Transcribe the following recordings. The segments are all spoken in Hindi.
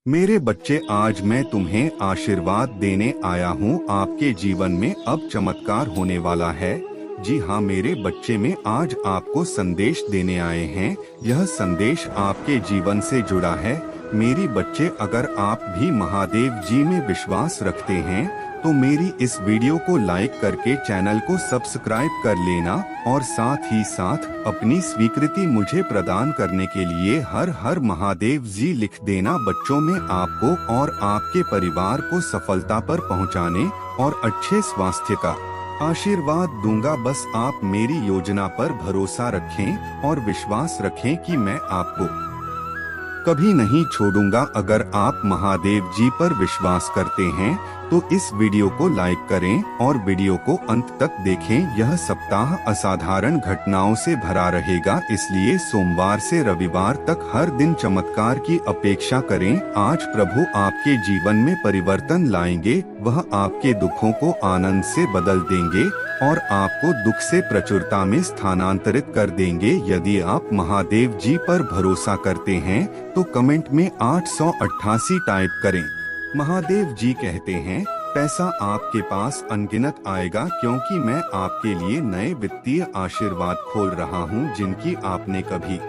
मेरे बच्चे, आज मैं तुम्हें आशीर्वाद देने आया हूँ। आपके जीवन में अब चमत्कार होने वाला है। जी हाँ मेरे बच्चे, में आज आपको संदेश देने आए हैं। यह संदेश आपके जीवन से जुड़ा है। मेरी बच्चे, अगर आप भी महादेव जी में विश्वास रखते हैं तो मेरी इस वीडियो को लाइक करके चैनल को सब्सक्राइब कर लेना और साथ ही साथ अपनी स्वीकृति मुझे प्रदान करने के लिए हर हर महादेव जी लिख देना। बच्चों, में आपको और आपके परिवार को सफलता पर पहुंचाने और अच्छे स्वास्थ्य का आशीर्वाद दूंगा। बस आप मेरी योजना पर भरोसा रखें और विश्वास रखें कि मैं आपको कभी नहीं छोड़ूंगा। अगर आप महादेव जी पर विश्वास करते हैं तो इस वीडियो को लाइक करें और वीडियो को अंत तक देखें। यह सप्ताह असाधारण घटनाओं से भरा रहेगा, इसलिए सोमवार से रविवार तक हर दिन चमत्कार की अपेक्षा करें। आज प्रभु आपके जीवन में परिवर्तन लाएंगे। वह आपके दुखों को आनंद से बदल देंगे और आपको दुख से प्रचुरता में स्थानांतरित कर देंगे। यदि आप महादेव जी पर भरोसा करते हैं तो कमेंट में 888 टाइप करें। महादेव जी कहते हैं, पैसा आपके पास अनगिनत आएगा, क्योंकि मैं आपके लिए नए वित्तीय आशीर्वाद खोल रहा हूं जिनकी आपने कभी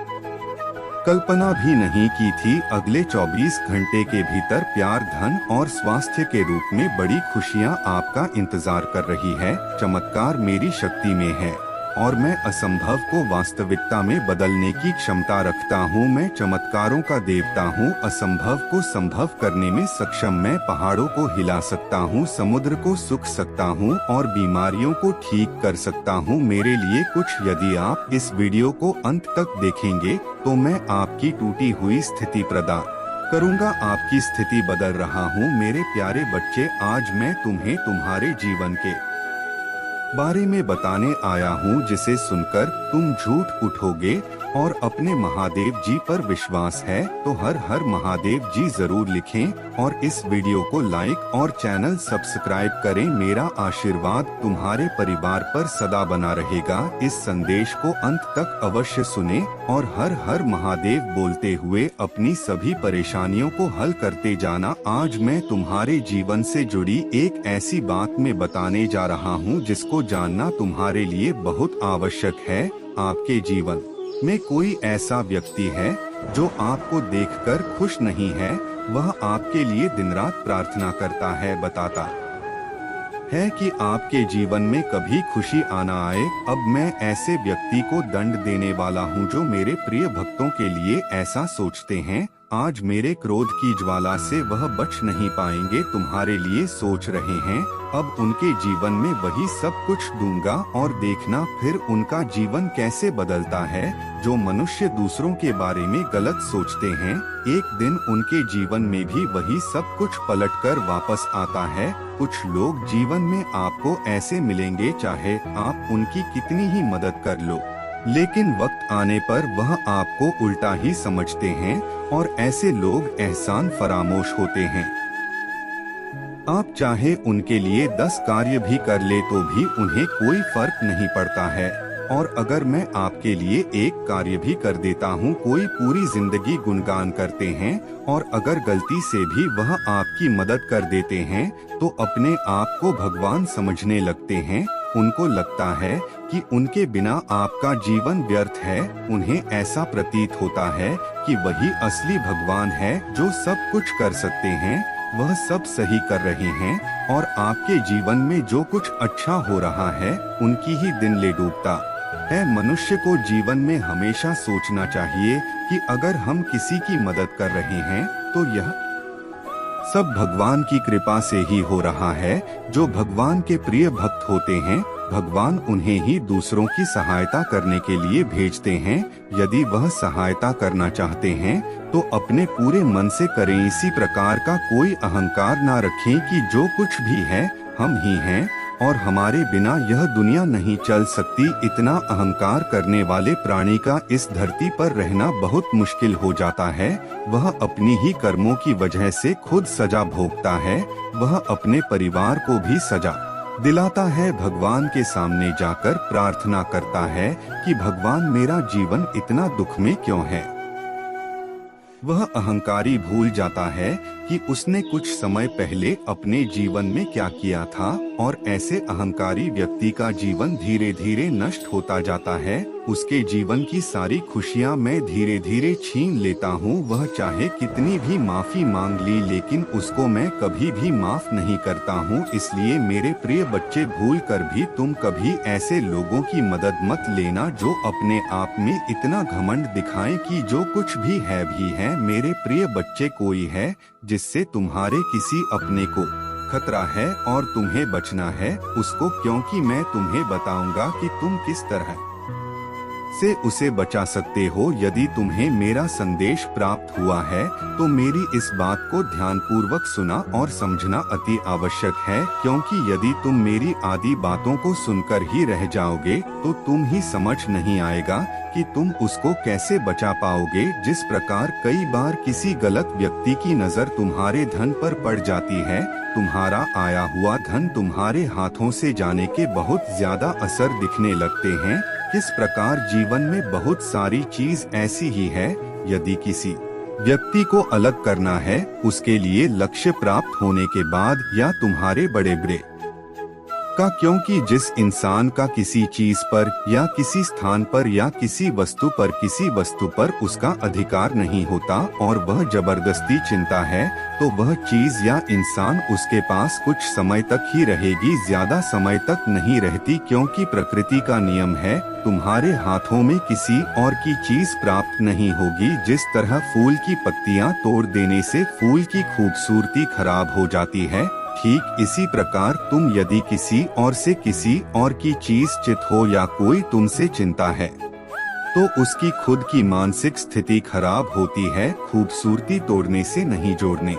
कल्पना भी नहीं की थी। अगले 24 घंटे के भीतर प्यार, धन और स्वास्थ्य के रूप में बड़ी खुशियां आपका इंतजार कर रही है। चमत्कार मेरी शक्ति में है और मैं असंभव को वास्तविकता में बदलने की क्षमता रखता हूँ। मैं चमत्कारों का देवता हूँ। असंभव को संभव करने में सक्षम मैं पहाड़ों को हिला सकता हूँ, समुद्र को सूख सकता हूँ और बीमारियों को ठीक कर सकता हूँ। मेरे लिए कुछ, यदि आप इस वीडियो को अंत तक देखेंगे तो मैं आपकी टूटी हुई स्थिति प्रदान करूँगा। आपकी स्थिति बदल रहा हूँ। मेरे प्यारे बच्चे, आज मैं तुम्हें तुम्हारे जीवन के बारे में बताने आया हूँ जिसे सुनकर तुम झूठ उठोगे और अपने महादेव जी पर विश्वास है तो हर हर महादेव जी जरूर लिखें और इस वीडियो को लाइक और चैनल सब्सक्राइब करें। मेरा आशीर्वाद तुम्हारे परिवार पर सदा बना रहेगा। इस संदेश को अंत तक अवश्य सुने और हर हर महादेव बोलते हुए अपनी सभी परेशानियों को हल करते जाना। आज मैं तुम्हारे जीवन से जुड़ी एक ऐसी बात में बताने जा रहा हूँ जिसको जानना तुम्हारे लिए बहुत आवश्यक है। आपके जीवन में कोई ऐसा व्यक्ति है जो आपको देखकर खुश नहीं है। वह आपके लिए दिन रात प्रार्थना करता है, बताता है कि आपके जीवन में कभी खुशी आना आए। अब मैं ऐसे व्यक्ति को दंड देने वाला हूँ जो मेरे प्रिय भक्तों के लिए ऐसा सोचते हैं। आज मेरे क्रोध की ज्वाला से वह बच नहीं पाएंगे। तुम्हारे लिए सोच रहे हैं, अब उनके जीवन में वही सब कुछ दूंगा और देखना फिर उनका जीवन कैसे बदलता है। जो मनुष्य दूसरों के बारे में गलत सोचते हैं, एक दिन उनके जीवन में भी वही सब कुछ पलटकर वापस आता है। कुछ लोग जीवन में आपको ऐसे मिलेंगे, चाहे आप उनकी कितनी ही मदद कर लो, लेकिन वक्त आने पर वह आपको उल्टा ही समझते हैं और ऐसे लोग एहसान फरामोश होते हैं। आप चाहे उनके लिए 10 कार्य भी कर ले तो भी उन्हें कोई फर्क नहीं पड़ता है, और अगर मैं आपके लिए एक कार्य भी कर देता हूँ, कोई पूरी जिंदगी गुणगान करते हैं, और अगर गलती से भी वह आपकी मदद कर देते हैं तो अपने आप को भगवान समझने लगते हैं। उनको लगता है कि उनके बिना आपका जीवन व्यर्थ है। उन्हें ऐसा प्रतीत होता है कि वही असली भगवान है जो सब कुछ कर सकते हैं, वह सब सही कर रहे हैं और आपके जीवन में जो कुछ अच्छा हो रहा है उनकी ही दिन ले डूबता है। मनुष्य को जीवन में हमेशा सोचना चाहिए कि अगर हम किसी की मदद कर रहे हैं तो यह सब भगवान की कृपा से ही हो रहा है। जो भगवान के प्रिय भक्त होते हैं, भगवान उन्हें ही दूसरों की सहायता करने के लिए भेजते हैं। यदि वह सहायता करना चाहते हैं तो अपने पूरे मन से करें। इसी प्रकार का कोई अहंकार ना रखें कि जो कुछ भी है हम ही हैं और हमारे बिना यह दुनिया नहीं चल सकती। इतना अहंकार करने वाले प्राणी का इस धरती पर रहना बहुत मुश्किल हो जाता है। वह अपनी ही कर्मों की वजह से खुद सजा भोगता है, वह अपने परिवार को भी सजा दिलाता है। भगवान के सामने जाकर प्रार्थना करता है कि भगवान मेरा जीवन इतना दुख में क्यों है। वह अहंकारी भूल जाता है कि उसने कुछ समय पहले अपने जीवन में क्या किया था और ऐसे अहंकारी व्यक्ति का जीवन धीरे धीरे नष्ट होता जाता है। उसके जीवन की सारी खुशियां मैं धीरे धीरे छीन लेता हूं। वह चाहे कितनी भी माफी मांग ली, लेकिन उसको मैं कभी भी माफ नहीं करता हूं। इसलिए मेरे प्रिय बच्चे, भूल कर भी तुम कभी ऐसे लोगों की मदद मत लेना जो अपने आप में इतना घमंड दिखाएं कि जो कुछ भी है। मेरे प्रिय बच्चे, कोई है जिससे तुम्हारे किसी अपने को खतरा है और तुम्हें बचना है उसको, क्योंकि मैं तुम्हें बताऊंगा कि तुम किस तरह से उसे बचा सकते हो। यदि तुम्हें मेरा संदेश प्राप्त हुआ है तो मेरी इस बात को ध्यानपूर्वक सुना और समझना अति आवश्यक है, क्योंकि यदि तुम मेरी आदि बातों को सुनकर ही रह जाओगे तो तुम ही समझ नहीं आएगा कि तुम उसको कैसे बचा पाओगे। जिस प्रकार कई बार किसी गलत व्यक्ति की नजर तुम्हारे धन पर पड़ जाती है, तुम्हारा आया हुआ धन तुम्हारे हाथों से जाने के बहुत ज्यादा असर दिखने लगते हैं, किस प्रकार जीवन में बहुत सारी चीज ऐसी ही है। यदि किसी व्यक्ति को अलग करना है, उसके लिए लक्ष्य प्राप्त होने के बाद या तुम्हारे बड़े बड़े का, क्योंकि जिस इंसान का किसी चीज पर या किसी स्थान पर या किसी वस्तु पर उसका अधिकार नहीं होता और वह जबरदस्ती चिंता है, तो वह चीज या इंसान उसके पास कुछ समय तक ही रहेगी, ज्यादा समय तक नहीं रहती, क्योंकि प्रकृति का नियम है तुम्हारे हाथों में किसी और की चीज प्राप्त नहीं होगी। जिस तरह फूल की पत्तियां तोड़ देने से फूल की खूबसूरती खराब हो जाती है, ठीक इसी प्रकार तुम यदि किसी और से किसी और की चीज चित हो या कोई तुमसे चिंता है तो उसकी खुद की मानसिक स्थिति खराब होती है। खूबसूरती तोड़ने से नहीं, जोड़ने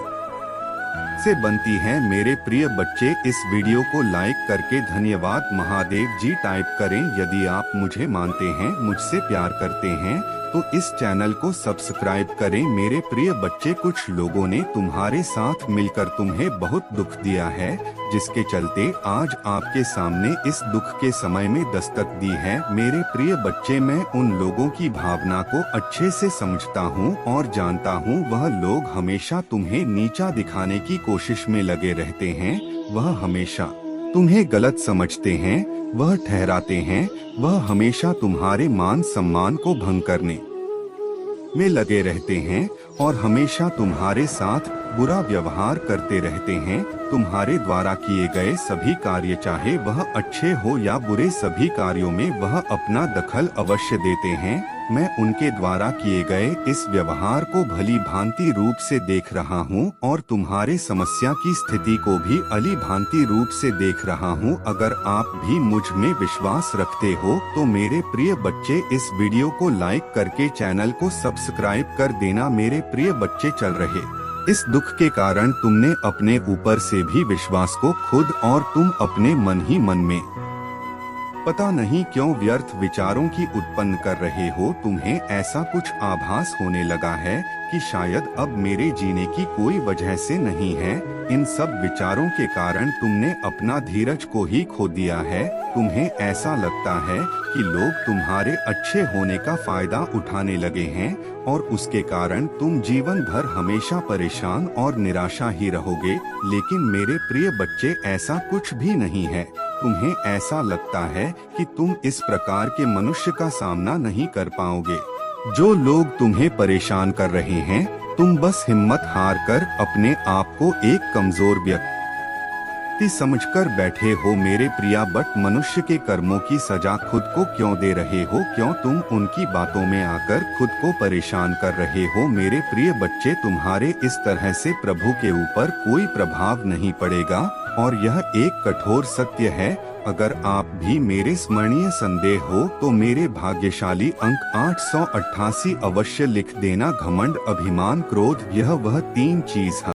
से बनती है। मेरे प्रिय बच्चे, इस वीडियो को लाइक करके धन्यवाद महादेव जी टाइप करें। यदि आप मुझे मानते हैं, मुझसे प्यार करते हैं, तो इस चैनल को सब्सक्राइब करें। मेरे प्रिय बच्चे, कुछ लोगों ने तुम्हारे साथ मिलकर तुम्हें बहुत दुख दिया है, जिसके चलते आज आपके सामने इस दुख के समय में दस्तक दी है। मेरे प्रिय बच्चे, मैं उन लोगों की भावना को अच्छे से समझता हूँ और जानता हूँ। वह लोग हमेशा तुम्हें नीचा दिखाने की कोशिश में लगे रहते हैं, वह हमेशा तुम्हें गलत समझते हैं, वह ठहराते हैं, वह हमेशा तुम्हारे मान सम्मान को भंग करने में लगे रहते हैं और हमेशा तुम्हारे साथ बुरा व्यवहार करते रहते हैं। तुम्हारे द्वारा किए गए सभी कार्य, चाहे वह अच्छे हो या बुरे, सभी कार्यों में वह अपना दखल अवश्य देते हैं। मैं उनके द्वारा किए गए इस व्यवहार को भली भांति रूप से देख रहा हूँ और तुम्हारे समस्या की स्थिति को भी अली भांति रूप से देख रहा हूँ। अगर आप भी मुझ में विश्वास रखते हो तो मेरे प्रिय बच्चे, इस वीडियो को लाइक करके चैनल को सब्सक्राइब कर देना। मेरे प्रिय बच्चे, चल रहे इस दुख के कारण तुमने अपने ऊपर से भी विश्वास को खुद और तुम अपने मन ही मन में पता नहीं क्यों व्यर्थ विचारों की उत्पन्न कर रहे हो। तुम्हें ऐसा कुछ आभास होने लगा है कि शायद अब मेरे जीने की कोई वजह से नहीं है। इन सब विचारों के कारण तुमने अपना धीरज को ही खो दिया है। तुम्हें ऐसा लगता है कि लोग तुम्हारे अच्छे होने का फायदा उठाने लगे हैं और उसके कारण तुम जीवन भर हमेशा परेशान और निराशा ही रहोगे। लेकिन मेरे प्रिय बच्चे, ऐसा कुछ भी नहीं है। तुम्हें ऐसा लगता है कि तुम इस प्रकार के मनुष्य का सामना नहीं कर पाओगे। जो लोग तुम्हें परेशान कर रहे हैं, तुम बस हिम्मत हार कर अपने आप को एक कमजोर व्यक्ति समझकर बैठे हो। मेरे प्रिया, बट मनुष्य के कर्मों की सजा खुद को क्यों दे रहे हो? क्यों तुम उनकी बातों में आकर खुद को परेशान कर रहे हो? मेरे प्रिय बच्चे, तुम्हारे इस तरह से प्रभु के ऊपर कोई प्रभाव नहीं पड़ेगा और यह एक कठोर सत्य है। अगर आप भी मेरे स्मरणीय संदेह हो तो मेरे भाग्यशाली अंक 888 अवश्य लिख देना। घमंड, अभिमान, क्रोध, यह वह तीन चीज है